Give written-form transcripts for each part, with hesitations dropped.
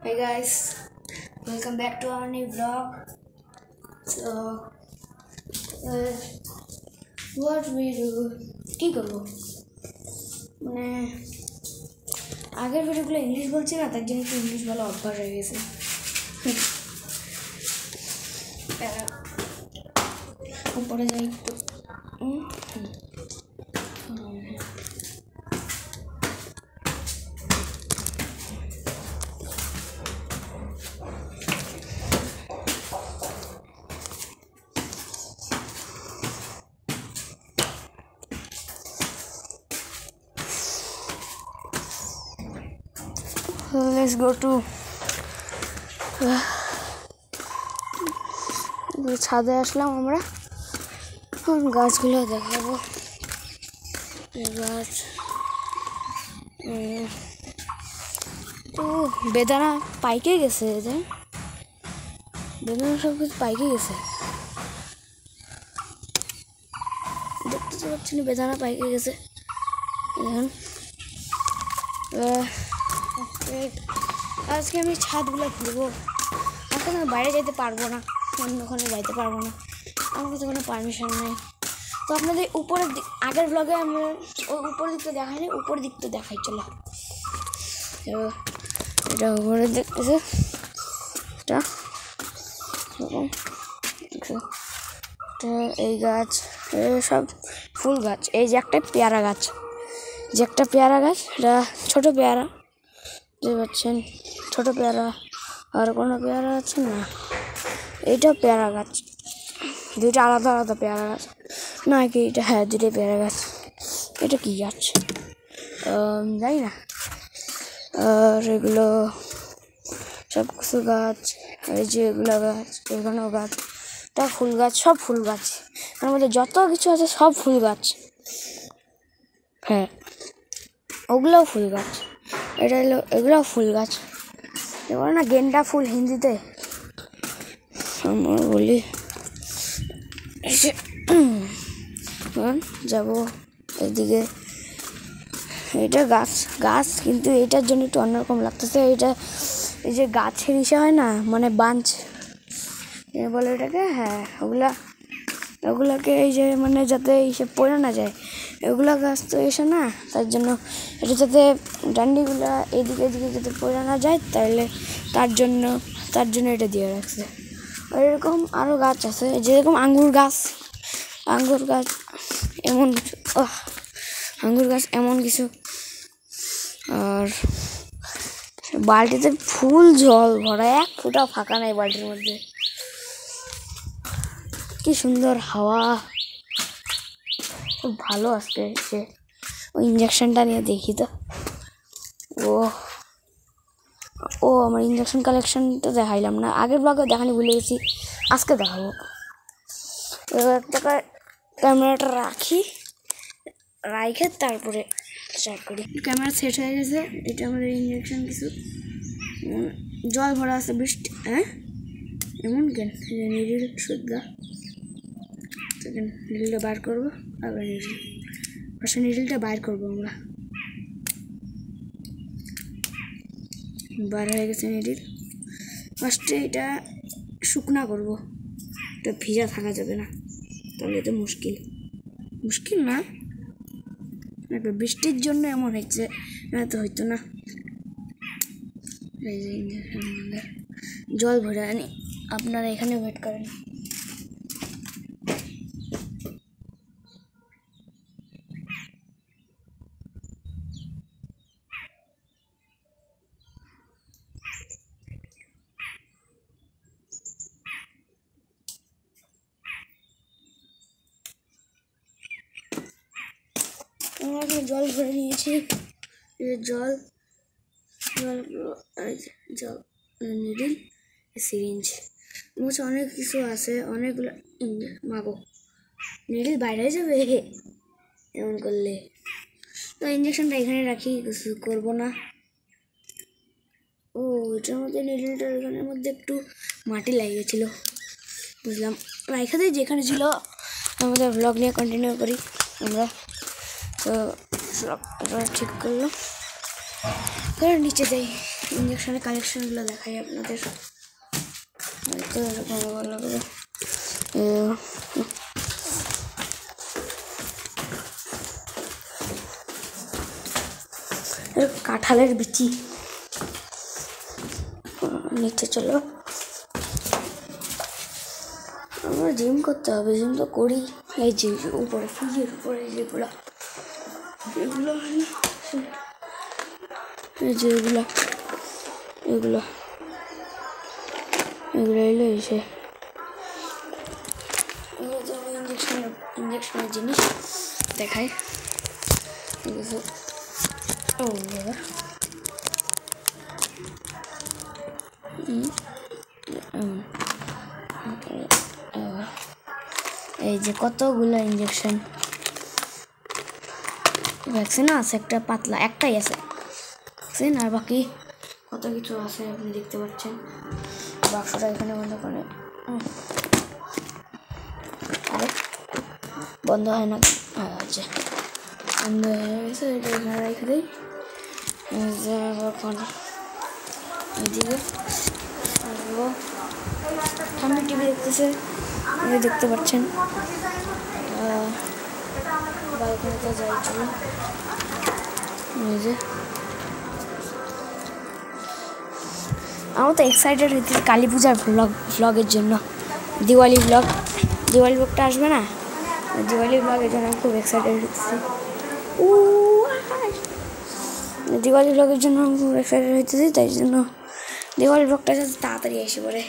Hey guys, welcome back to our new vlog. So, what we do? কি করবো মানে আগের ভিডিওগুলো ইংলিশ বলছি না, তার জন্য একটু ইংলিশ বলা অভ্যাস হয়ে গেছে। উপরে যাই একটু। Let's go to ছাদে আসলাম আমরা। গাছগুলো দেখাবো। গাছ তো বেদানা পাইকে গেছে, বেদানা সব কিছু পাইকে গেছে, দেখতে তো পাচ্ছি না, বেদানা পাইকে গেছে। এখন আজকে আমি ছাদগুলো ঘুরবো। আজকে আমি বাইরে যেতে পারবো না, অন্যখানে যাইতে পারবো না, আমার কাছে কোনো পারমিশন নেই। তো আপনাদের উপরের দিক, আগের ব্লগে আমি ওই উপরের দিকটা দেখাইনি, উপরের দিকটা দেখাই। চলো, এটা উপরের দেখতেছে, এটা এই গাছ সব ফুল গাছ। এই যে একটা পেয়ারা গাছ, এটা ছোট পেয়ারা, বুঝতে পারছেন, ছোট পেয়ারা। আর কোনো পেয়ারা আছে না, এইটা পেয়ারা গাছ, দুইটা আলাদা আলাদা পেয়ারা গাছ না কি এটা? হ্যাঁ, দুইটাই পেয়ারা গাছ। এটা কি গাছ জানি না। আর এগুলো সব কিছু গাছ, এই যে এগুলো গাছ, এখানেও গাছ, এটা ফুল গাছ, সব ফুল গাছ। এর মধ্যে যত কিছু আছে সব ফুল গাছ। হ্যাঁ, ওগুলোও ফুল গাছ। এটা হলো, এগুলোও ফুল গাছ। বলে না গেন্দা ফুল হিন্দিতে, আমরা বলি। যাব এদিকে, এটা গাছ কিন্তু এটার জন্য একটু অন্যরকম লাগতেছে। এটা এই যে গাছের ইসে হয় না, মানে বাঞ্চ বলে এটাকে। হ্যাঁ, ওগুলাকে এই যে মানে যাতে ইসে পড়ে না যায়, এগুলা গাছ তো এসে না, তার জন্য এটা যাতে ডান্ডিগুলা এদিকে যাতে পড়ে না যায়, তাহলে তার জন্য এটা দিয়ে রাখছে। আর এরকম আরও গাছ আছে, যেরকম আঙ্গুর গাছ এমন কিছু। আর বালতিতে ফুল জল ভরা, এক ফোঁটা ফাঁকা নাই বালতির মধ্যে। কি সুন্দর হাওয়া, খুব ভালো আজকে। সে ওই ইঞ্জেকশনটা নিয়ে দেখি তো। ও আমার ইঞ্জেকশন কালেকশনটা দেখাইলাম না, আগের ব্লগে দেখানি ভুলে গেছি, আজকে দেখাবো। এবার একটা ক্যামেরাটা রাখে তারপরে স্টার্ট করি। ক্যামেরা সেট হয়ে গেছে। এটা আমাদের ইঞ্জেকশন, কিছু জল ভরা আছে, বৃষ্টি। হ্যাঁ, এমন কেন? নিডিল সুদ্ধা, নিডিলটা বার করবো, আবার নিডিলটা বাইর করবো আমরা। বার হয়ে গেছে নিডিল। ফার্স্টে এটা শুকনা করবো, এটা ভিজা থাকা যাবে না, তাহলে তো মুশকিল না, বৃষ্টির জন্য এমন হচ্ছে, না তো হইতো না। এই যে ইঞ্জেকশন জল ভরে আনি, আপনারা এখানে ওয়েট করেন। আমরা এখানে জল ভরে নিয়েছি, জল নিডিল, সিরিঞ্জ, অনেক কিছু আছে, অনেকগুলো। মাগো, নিডিল বাইরে যাবে এমন করলে। তো ইঞ্জেকশনটা এখানে রাখি, কিছু করবো না। ও, এটার মধ্যে নিডিলটার এখানের মধ্যে একটু মাটি লাগিয়েছিল, বুঝলাম। রাইখা দিয়ে যেখানে ছিল। আমাদের ব্লগ নিয়ে কন্টিনিউ করি আমরা। তো ঠিক করলাম, নিচে যাই। ইঞ্জেকশনের কালেকশনগুলো দেখাই আপনাদের। তো এরকম ভালো করে কাঁঠালের বিচি নিচে চলো। আমার জিম করতে হবে, জিম তো করি। এই যে উপরে ফ্রিজের উপরে যেগুলো, এগুলো এই যে এগুলো এগুলো এগুলো এলো এসে ইঞ্জেকশনের জিনিস দেখায়। এই যে কতগুলো ইঞ্জেকশন, ভ্যাকসিনও আছে, একটা পাতলা একটাই আছে ভ্যাকসিন, আর বাকি কত কিছু আছে আপনি দেখতে পাচ্ছেন। বাক্সটা এখানে বন্ধ করে, আরে বন্ধ হয় না, আচ্ছা বন্ধ হয়ে গেছে। এটা এখানে রেখে দিই। এদিকে আমি টিভি দেখতেছে, দেখতে পাচ্ছেন। বাইকটা যাই চলুন। এই যে আমার তো এক্সাইটেড হইতেছে কালী পূজার ভ্লগের জন্য। দিওয়ালি ব্লগটা আসবে না, দিওয়ালি ব্লগের জন্য আমি খুব এক্সাইটেড হইতেছি। দিওয়ালি ব্লগের জন্য আমি খুব এক্সাইটেড হইতেছি, তাই জন্য দিওয়ালি ব্লগটা যাতে তাড়াতাড়ি এসে পড়ে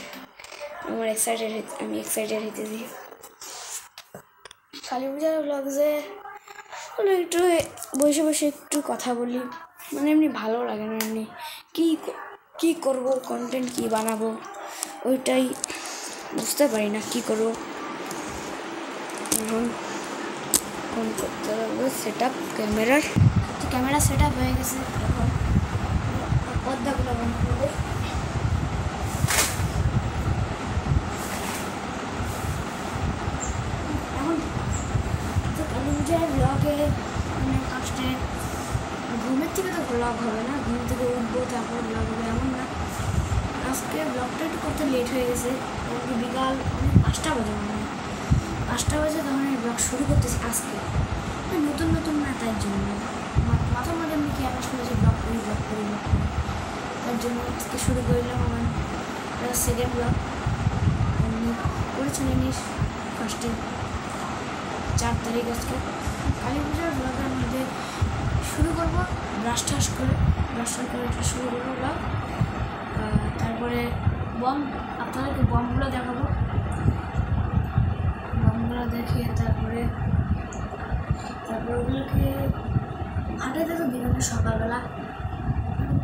আমি এক্সাইটেড হইতেছি। কালী পূজার ব্লগ যে একটু বসে বসে একটু কথা বলি, মানে এমনি ভালো লাগে না, এমনি কী করবো, কন্টেন্ট কী বানাবো ওইটাই বুঝতে পারি না কী করবো। এখন ফোন করতে লাগবে set up, camera set up হয়ে গেছে। এখন পর্দাগুলো বন্ধ করবো। এখন তো কালী পূজার ব্লগে মানে ফার্স্টে ঘুমের থেকে তো ব্লগ হবে না, ঘুম থেকে উঠবো তারপর ব্লগ হবে এমন না। আজকে ব্লগটা একটু করতে লেট হয়ে গেছে, বিকাল 5টা বাজে, মানে 5টা বাজে তখন আমি ব্লগ শুরু করতেছি আজকে। নতুন না, তাই জন্য মাথার মধ্যে আমি কি আসলে যে ব্লগ করি তার জন্য আজকে শুরু করলাম আমার সেকেন্ড ব্লগ। আমি করেছিলেন ফার্স্টে 4 তারিখ আজকে কালী পূজার ব্লগের মধ্যে শুরু করবো ব্রাশ করে এটা শুরু করবো ব্লগ। তারপরে আপনাদেরকে বমগুলো দেখাবো, বমগুলো দেখিয়ে তারপরে ওগুলোকে হাঁটাতে তো বিভিন্ন সকালবেলা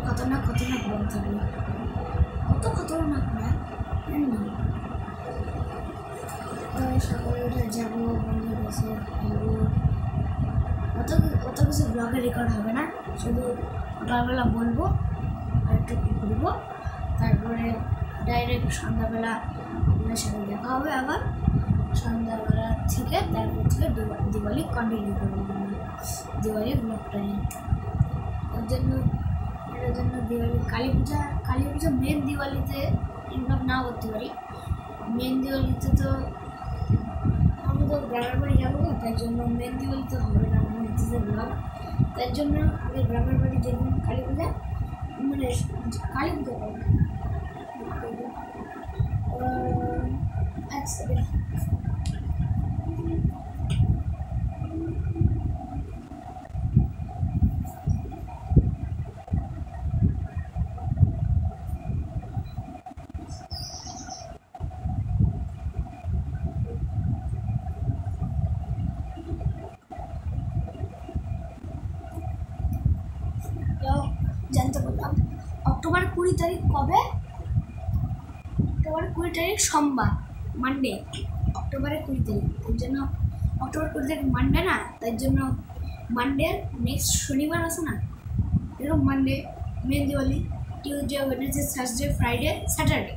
খতরনাক বম থাকবে, অত খতরনাক না এমনি। সকালে উঠে যাবো, বন্ধু গেছে অত কিছু ব্লগে রেকর্ড হবে না, শুধু সকালবেলা বলবো আর একটু ঘুরবো, তারপরে ডাইরেক্ট সন্ধ্যাবেলা আপনার সাথে দেখা হবে। আবার সন্ধ্যাবেলা থেকে তারপর থেকে দিওয়ালি কন্টিনিউ করবো, দিওয়ালি ব্লগটা নিয়ে। এটার জন্য দিওয়ালি কালী পূজা মেন দিওয়ালিতে ব্লগ নাও করতে পারি। মেন দিওয়ালিতে তো আমি তো গ্রামের বাড়ি যাবো না, তাই জন্য মেন দিওয়ালিতে হবে না মনে হচ্ছে ব্লগ। তার জন্য আগে গ্রামের বাড়ি যেদিন কালী পূজা, মানে কালী পূজা করবো। এক সেকেন্ড, জানতে পারলাম অক্টোবর 20 তারিখ কবে? অক্টোবর 20 তারিখ সোমবার, মানডে। অক্টোবরের 20 তারিখ, তার জন্য অক্টোবর 20 তারিখ মানডে না, তার জন্য মানডের নেক্সট শনিবার আছে না, এরকম Monday main Diwali. Tuesday, Wednesday, Thursday, Friday, Saturday.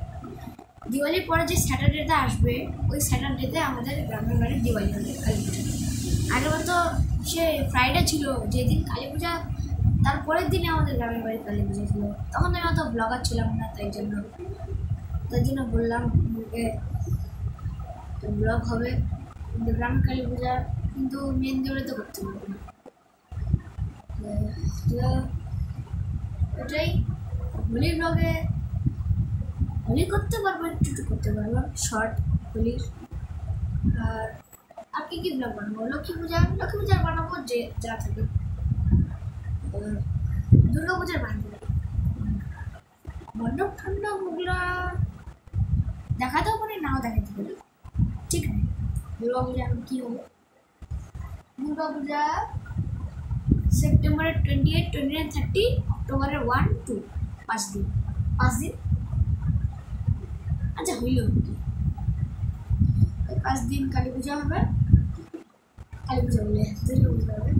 দিওয়ালির পরে যে স্যাটারডেটা আসবে ওই স্যাটারডেতে আমাদের গ্রামের বাড়ির দিওয়ালি হবে কালী পূজা। আগেবার তো সে ফ্রাইডে ছিল, যেদিন কালী পূজা তারপরের দিনে আমাদের গ্রামের বাড়ি কালী পুজো ছিল। তখন আমি অত ব্লগার ছিলাম না, তাই জন্য বললাম ব্লগ হবে, কিন্তু গ্রামের কালী পূজা কিন্তু মেন দেওয়ারে তো করতে পারবো না। ওটাই হোলি ব্লগে হোলি করতে পারবো, একটু করতে পারবো শর্ট হোলির। আর কি ব্লগ বানাবো? লক্ষ্মী পূজার বানাবো, যে যা থাকে। দুর্গা পূজার বানাবো, মণ্ডপ ঠণ্ডপ ওগুলো দেখাতেও পারি, নাও দেখাতে পারি, ঠিক আছে। দুর্গা পূজা এখন কী হবে? দুর্গা পূজা সেপ্টেম্বরের 28, 29, 30, অক্টোবরের 1, 2, 5 দিন। আচ্ছা হইল 5 দিন কালী পূজা হবে। কালী পূজা বলে দুর্গা পূজা হবে।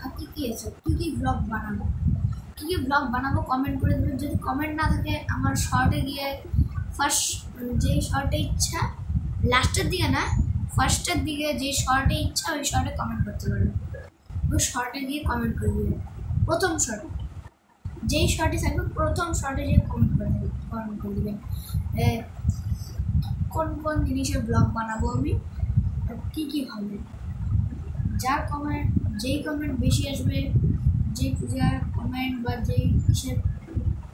আর কি আছে? কী ব্লগ বানাবো কমেন্ট করে দেবেন। যদি কমেন্ট না থাকে, আমার শর্টে গিয়ে ফার্স্ট যেই শর্টে ইচ্ছা, লাস্টের দিকে না, ফার্স্টের দিকে যে শর্টে ইচ্ছা ওই শর্টে কমেন্ট করতে পারবেন। ওই শর্টে গিয়ে কমেন্ট করে দেবেন। প্রথম শর্ট যেই শর্টে থাকবে, প্রথম শর্টে গিয়ে কমেন্ট করে দেবেন কোন কোন জিনিসের ব্লগ বানাবো আমি, আর কী হবে। যেই কমেন্ট বেশি আসবে, যেই পূজার কমেন্ট বা যেই কিসের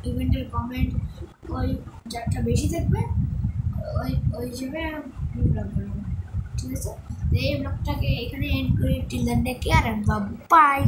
ইভেন্টের কমেন্ট, ওই যারটা বেশি থাকবে ওই হিসেবে ব্লগ বানাবো, ঠিক আছে। এই ব্লগটাকে এখানে এন্ড করি। Till the take care and by.